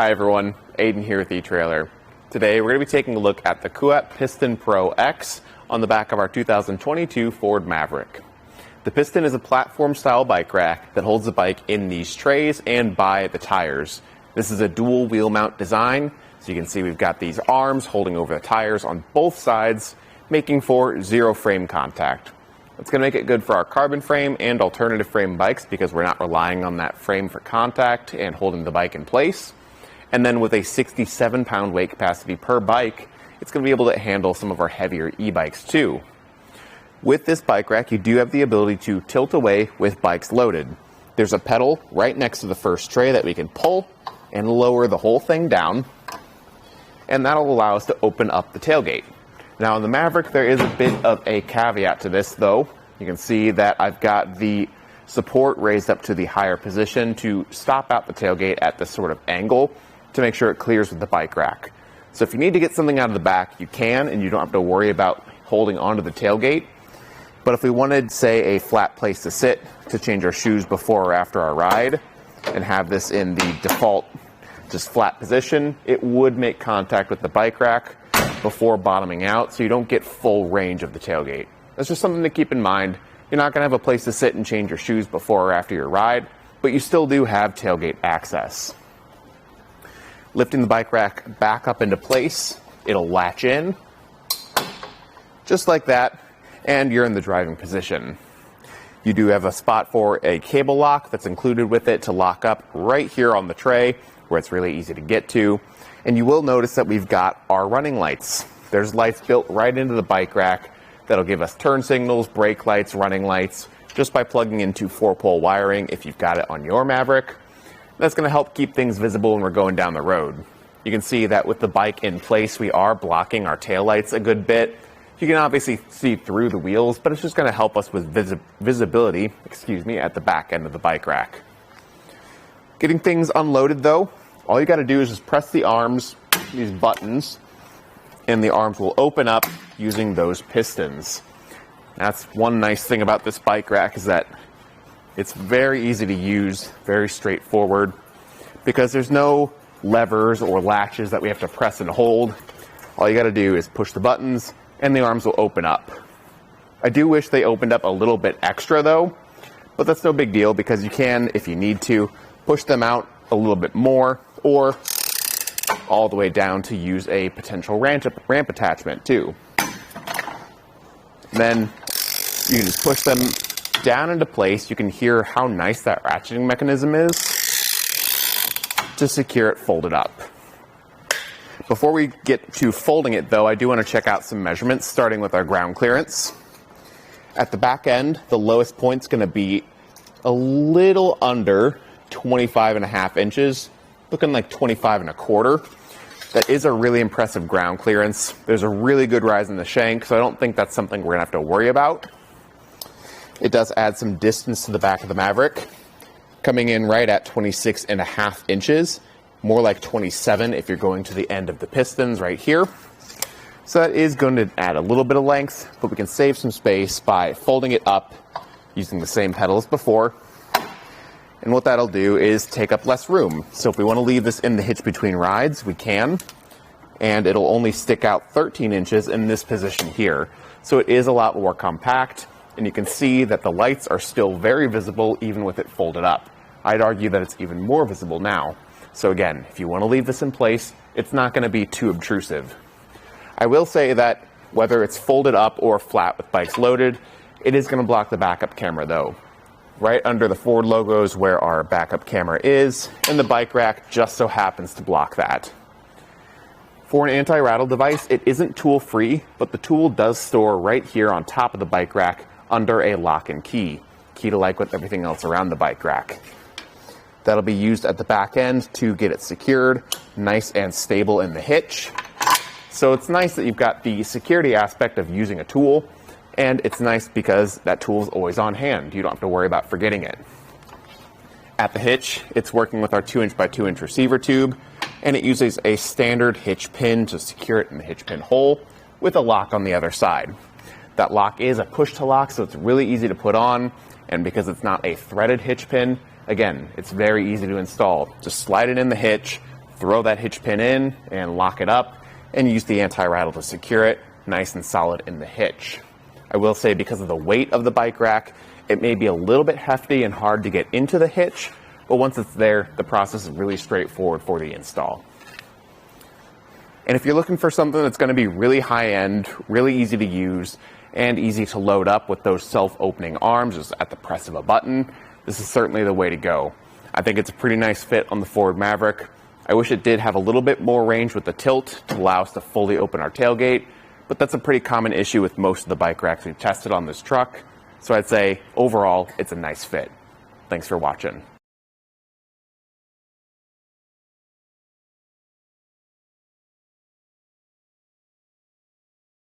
Hi everyone, Aiden here with eTrailer. Today we're going to be taking a look at the Kuat Piston Pro X on the back of our 2022 Ford Maverick. The Piston is a platform-style bike rack that holds the bike in these trays and by the tires. This is a dual wheel mount design, so you can see we've got these arms holding over the tires on both sides, making for zero frame contact. It's going to make it good for our carbon frame and alternative frame bikes because we're not relying on that frame for contact and holding the bike in place. And then with a 67-pound weight capacity per bike, it's going to be able to handle some of our heavier e-bikes too. With this bike rack, you do have the ability to tilt away with bikes loaded. There's a pedal right next to the first tray that we can pull and lower the whole thing down, and that'll allow us to open up the tailgate. Now in the Maverick, there is a bit of a caveat to this though. You can see that I've got the support raised up to the higher position to stop out the tailgate at this sort of angle to make sure it clears with the bike rack. So if you need to get something out of the back, you can, and you don't have to worry about holding onto the tailgate. But if we wanted, say, a flat place to sit to change our shoes before or after our ride and have this in the default just flat position, it would make contact with the bike rack before bottoming out, so you don't get full range of the tailgate. That's just something to keep in mind. You're not going to have a place to sit and change your shoes before or after your ride, but you still do have tailgate access. Lifting the bike rack back up into place, it'll latch in, just like that, and you're in the driving position. You do have a spot for a cable lock that's included with it to lock up right here on the tray, where it's really easy to get to. And you will notice that we've got our running lights. There's lights built right into the bike rack that'll give us turn signals, brake lights, running lights, just by plugging into 4-pole wiring if you've got it on your Maverick. That's going to help keep things visible when we're going down the road. You can see that with the bike in place, we are blocking our taillights a good bit. You can obviously see through the wheels, but it's just going to help us with visibility, at the back end of the bike rack. Getting things unloaded though, all you got to do is just press the arms, these buttons, and the arms will open up using those pistons. That's one nice thing about this bike rack, is that it's very easy to use, very straightforward, because there's no levers or latches that we have to press and hold. All you got to do is push the buttons and the arms will open up. I do wish they opened up a little bit extra though, but that's no big deal because you can, if you need to, push them out a little bit more or all the way down to use a potential ramp attachment too. Then you can just push them down into place. You can hear how nice that ratcheting mechanism is to secure it folded up. Before we get to folding it though, I do want to check out some measurements, starting with our ground clearance. At the back end, the lowest point's going to be a little under 25.5 inches, looking like 25.25. That is a really impressive ground clearance. There's a really good rise in the shank, so I don't think that's something we're going to have to worry about. It does add some distance to the back of the Maverick, coming in right at 26.5 inches, more like 27 if you're going to the end of the pistons right here. So that is going to add a little bit of length, but we can save some space by folding it up using the same pedal as before. And what that'll do is take up less room. So if we want to leave this in the hitch between rides, we can. And it'll only stick out 13 inches in this position here. So it is a lot more compact. And you can see that the lights are still very visible even with it folded up. I'd argue that it's even more visible now. So again, if you want to leave this in place, it's not going to be too obtrusive. I will say that whether it's folded up or flat with bikes loaded, it is going to block the backup camera though. Right under the Ford logos where our backup camera is, and the bike rack just so happens to block that. For an anti-rattle device, it isn't tool-free, but the tool does store right here on top of the bike rack under a lock and key to like with everything else around the bike rack. That'll be used at the back end to get it secured, nice and stable in the hitch. So it's nice that you've got the security aspect of using a tool, and it's nice because that tool is always on hand. You don't have to worry about forgetting it. At the hitch, it's working with our 2" by 2" receiver tube, and it uses a standard hitch pin to secure it in the hitch pin hole with a lock on the other side. That lock is a push to lock, so it's really easy to put on, and because it's not a threaded hitch pin, again, it's very easy to install. Just slide it in the hitch, throw that hitch pin in and lock it up and use the anti-rattle to secure it nice and solid in the hitch. I will say, because of the weight of the bike rack, it may be a little bit hefty and hard to get into the hitch, but once it's there, the process is really straightforward for the install. And if you're looking for something that's going to be really high-end, really easy to use, and easy to load up with those self-opening arms just at the press of a button, this is certainly the way to go. I think it's a pretty nice fit on the Ford Maverick. I wish it did have a little bit more range with the tilt to allow us to fully open our tailgate, but that's a pretty common issue with most of the bike racks we've tested on this truck. So I'd say overall, it's a nice fit. Thanks for watching.